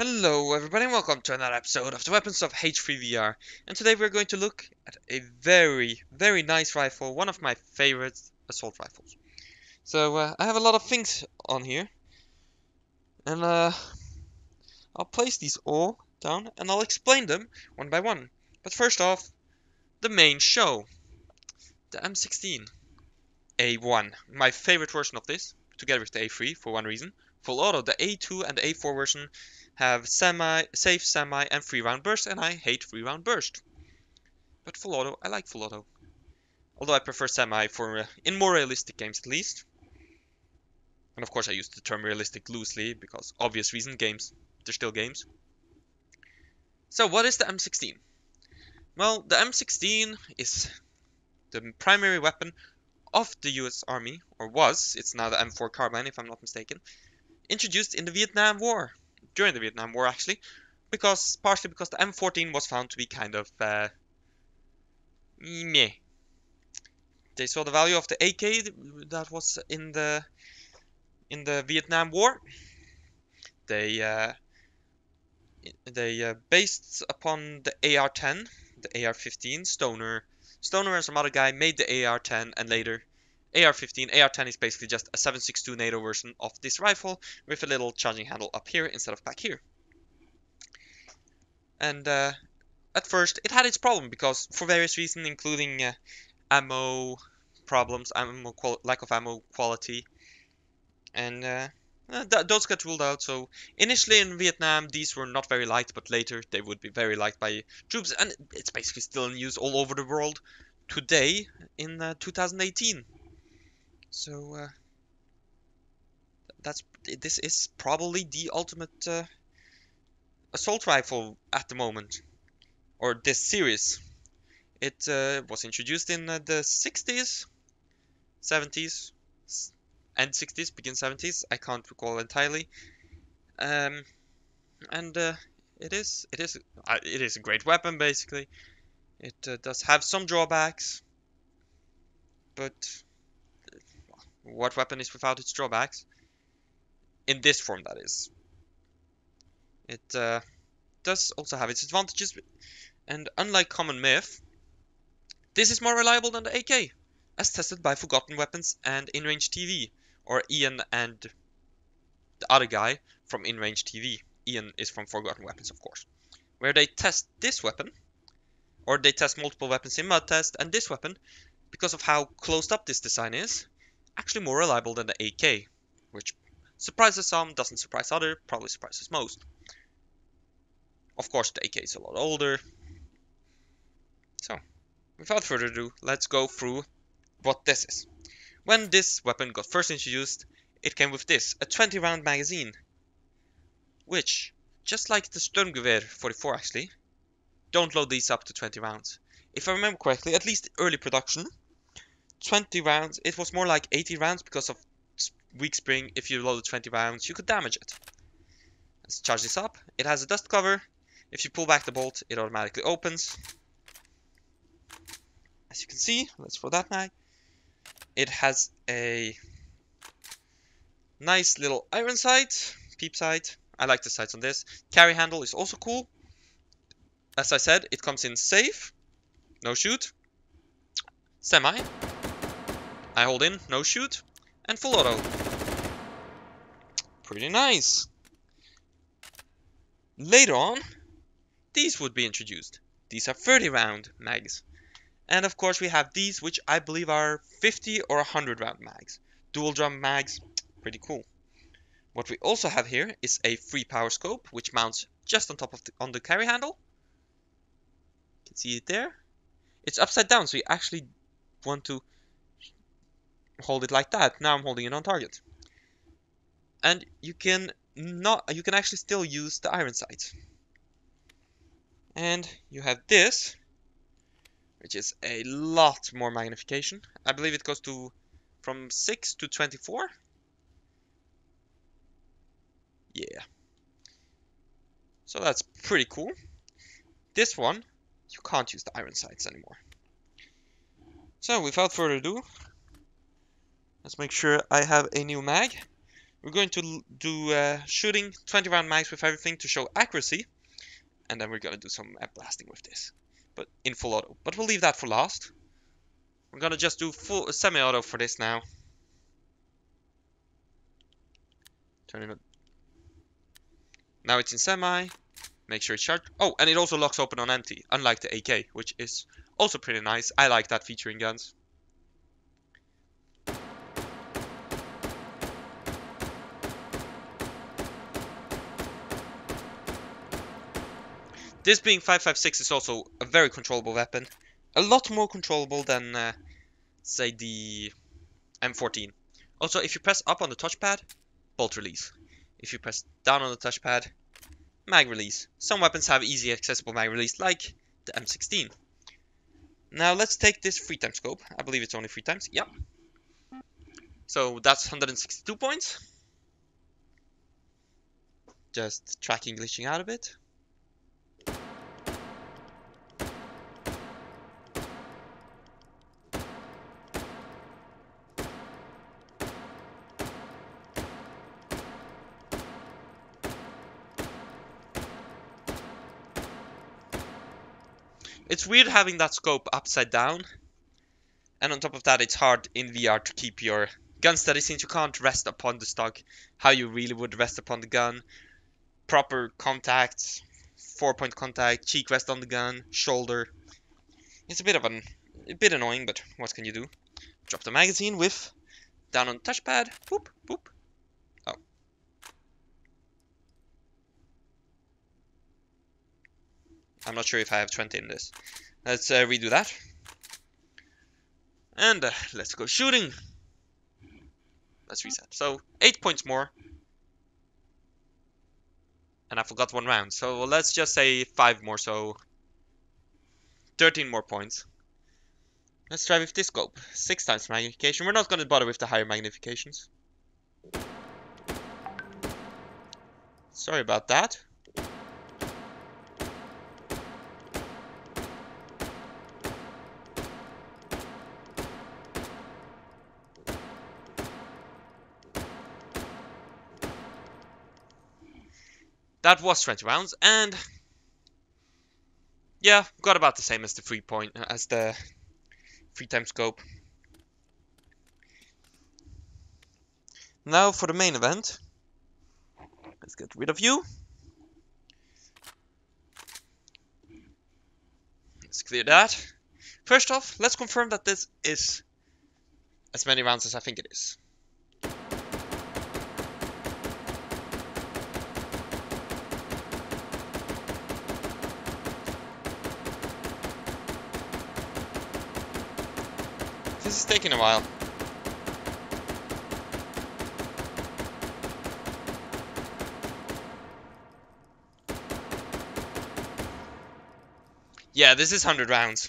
Hello everybody and welcome to another episode of the weapons of H3VR, and today we're going to look at a very nice rifle, one of my favorite assault rifles. So I have a lot of things on here, and I'll place these all down and I'll explain them one by one. But first off, the main show, the M16A1, my favorite version of this, together with the A3 for one reason. Full auto, the A2 and the A4 version have safe, semi, and 3-round burst, and I hate 3-round burst. But full auto, I like full auto. Although I prefer semi for in more realistic games at least. And of course I use the term realistic loosely, because obvious reason, games, they're still games. So what is the M16? Well, the M16 is the primary weapon of the US Army, or was, it's now the M4 carbine if I'm not mistaken, introduced in the Vietnam War, during the Vietnam War actually, partially because the M14 was found to be kind of meh. They saw the value of the AK that was in the Vietnam War. They based upon the AR-10, the AR-15. Stoner and some other guy made the AR-10, and later AR-15. AR-10 is basically just a 7.62 NATO version of this rifle with a little charging handle up here instead of back here. And at first it had its problem because for various reasons, including ammo problems, lack of ammo quality, and those got ruled out. So initially in Vietnam these were not very liked, but later they would be very liked by troops, and it's basically still in use all over the world today in 2018. So this is probably the ultimate assault rifle at the moment, or this series. It was introduced in the 60s, 70s, end 60s, begin 70s. I can't recall entirely. And it is a great weapon. Basically, it does have some drawbacks, but what weapon is without its drawbacks? In this form, that is. It does also have its advantages, and unlike common myth, this is more reliable than the AK, as tested by Forgotten Weapons and InRange TV, or Ian and the other guy from InRange TV. Ian is from Forgotten Weapons, of course, where they test this weapon, or they test multiple weapons in mud test, and this weapon, because of how closed up this design is, actually more reliable than the AK, which surprises some, doesn't surprise others, probably surprises most. Of course, the AK is a lot older. So, without further ado, let's go through what this is. When this weapon got first introduced, it came with this, a 20-round magazine, which, just like the Sturmgewehr 44 actually, don't load these up to 20 rounds. If I remember correctly, at least early production, 20 rounds, it was more like 80 rounds because of weak spring. If you loaded 20 rounds, you could damage it. Let's charge this up. It has a dust cover. If you pull back the bolt, it automatically opens. As you can see, let's throw that mag. It has a nice little iron sight, peep sight. I like the sights on this. Carry handle is also cool. As I said, it comes in safe, no shoot, semi, I hold in, no shoot, and full auto. Pretty nice. Later on, these would be introduced. These are 30-round mags. And of course we have these, which I believe are 50 or 100-round mags. Dual drum mags, pretty cool. What we also have here is a free power scope, which mounts just on top of on the carry handle. You can see it there. It's upside down, so you actually want to hold it like that. Now I'm holding it on target. And you can actually still use the iron sight. And you have this, which is a lot more magnification. I believe it goes to from 6 to 24. Yeah. So that's pretty cool. This one, you can't use the iron sights anymore. So without further ado, let's make sure I have a new mag. We're going to do shooting 20 round mags with everything to show accuracy, and then we're gonna do some blasting with this, but in full auto. But we'll leave that for last. We're gonna just do full semi-auto for this now. Turn it. Now it's in semi. Make sure it's charged. Oh, and it also locks open on empty, unlike the AK, which is also pretty nice. I like that feature in guns. This being 5.56 is also a very controllable weapon. A lot more controllable than, say, the M14. Also, if you press up on the touchpad, bolt release. If you press down on the touchpad, mag release. Some weapons have easy accessible mag release, like the M16. Now let's take this 3x scope. I believe it's only 3 times. Yep. So that's 162 points. Just tracking glitching out a bit. It's weird having that scope upside down, and on top of that it's hard in VR to keep your gun steady since you can't rest upon the stock how you really would rest upon the gun. Proper contacts, 4-point contact, cheek rest on the gun, shoulder. It's a bit annoying, but what can you do? Drop the magazine with down on the touchpad, boop, boop. Oh. I'm not sure if I have 20 in this. Let's redo that. And let's go shooting. Let's reset. So 8 points more. And I forgot 1 round. So let's just say 5 more, so 13 more points. Let's try with this scope. 6 times magnification. We're not going to bother with the higher magnifications. Sorry about that. That was 20 rounds, and yeah, got about the same as the 3 times scope. Now for the main event. Let's get rid of you. Let's clear that. First off, let's confirm that this is as many rounds as I think it is. This is taking a while. Yeah, this is 100 rounds.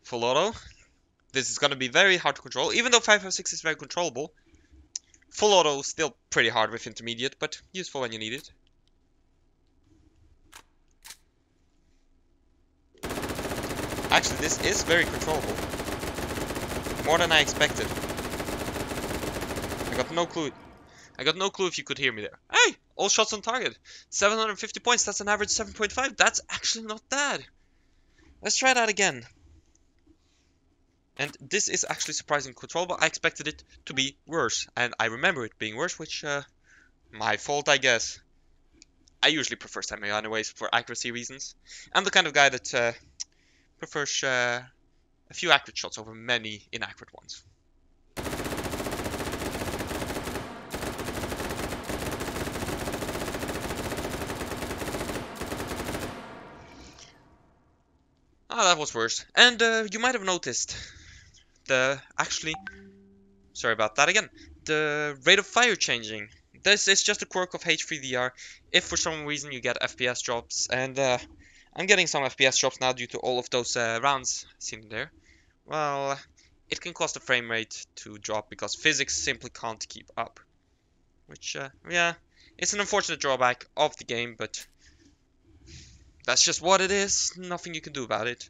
Full auto. This is going to be very hard to control. Even though 5.56 is very controllable, full auto is still pretty hard with intermediate, but useful when you need it. Actually, this is very controllable. More than I expected. I got no clue. I got no clue if you could hear me there. Hey! All shots on target. 750 points. That's an average 7.5. That's actually not bad. Let's try that again. And this is actually surprisingly controllable. I expected it to be worse. And I remember it being worse, which, my fault, I guess. I usually prefer semi anyways for accuracy reasons. I'm the kind of guy that prefers a few accurate shots over many inaccurate ones. Ah, that was worse. And you might have noticed sorry about that again. The rate of fire changing. This is just a quirk of H3VR. If for some reason you get FPS drops, and I'm getting some FPS drops now due to all of those rounds seen there, well, it can cause the frame rate to drop because physics simply can't keep up. Which, yeah, it's an unfortunate drawback of the game, but that's just what it is. Nothing you can do about it.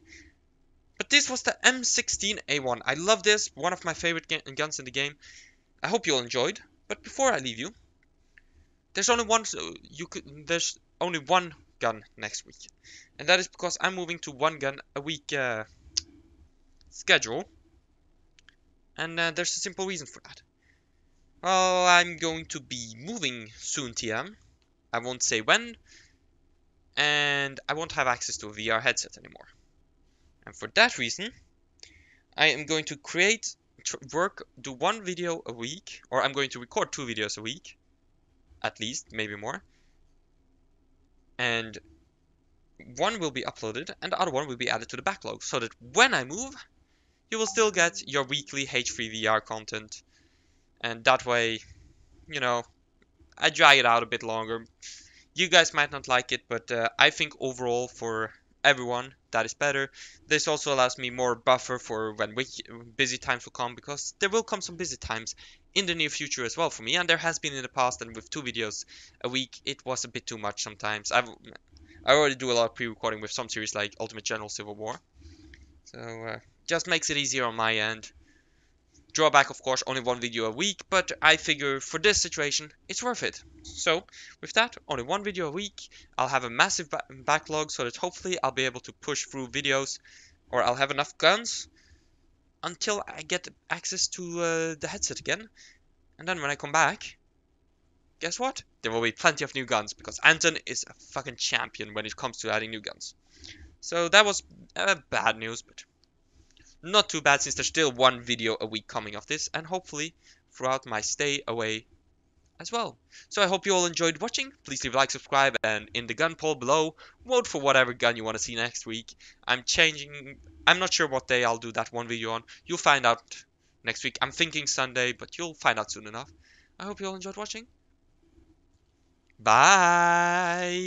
But this was the M16A1. I love this, one of my favorite guns in the game. I hope you all enjoyed. But before I leave you, there's only one there's only one gun next week, and that is because I'm moving to one gun a week schedule, and there's a simple reason for that. Well, I'm going to be moving soon, TM. I won't say when, and I won't have access to a VR headset anymore. And for that reason, I am going to do one video a week, or I'm going to record 2 videos a week, at least, maybe more. And one will be uploaded, and the other one will be added to the backlog, so that when I move, you will still get your weekly H3VR content. And that way, you know, I drag it out a bit longer. You guys might not like it, but I think overall for everyone that is better. This also allows me more buffer for when busy times will come, because there will come some busy times in the near future as well for me, and there has been in the past, and with 2 videos a week it was a bit too much sometimes. I already do a lot of pre-recording with some series like Ultimate General Civil War, so just makes it easier on my end. Drawback, of course, only 1 video a week, but I figure for this situation, it's worth it. So, with that, only 1 video a week. I'll have a massive backlog, so that hopefully I'll be able to push through videos, or I'll have enough guns until I get access to the headset again. And then when I come back, guess what? There will be plenty of new guns, because Anton is a fucking champion when it comes to adding new guns. So that was bad news, but not too bad, since there's still 1 video a week coming of this, and hopefully throughout my stay away as well. So I hope you all enjoyed watching. Please leave a like, subscribe, and in the gun poll below, vote for whatever gun you want to see next week. I'm not sure what day I'll do that 1 video on. You'll find out next week. I'm thinking Sunday, but you'll find out soon enough. I hope you all enjoyed watching. Bye!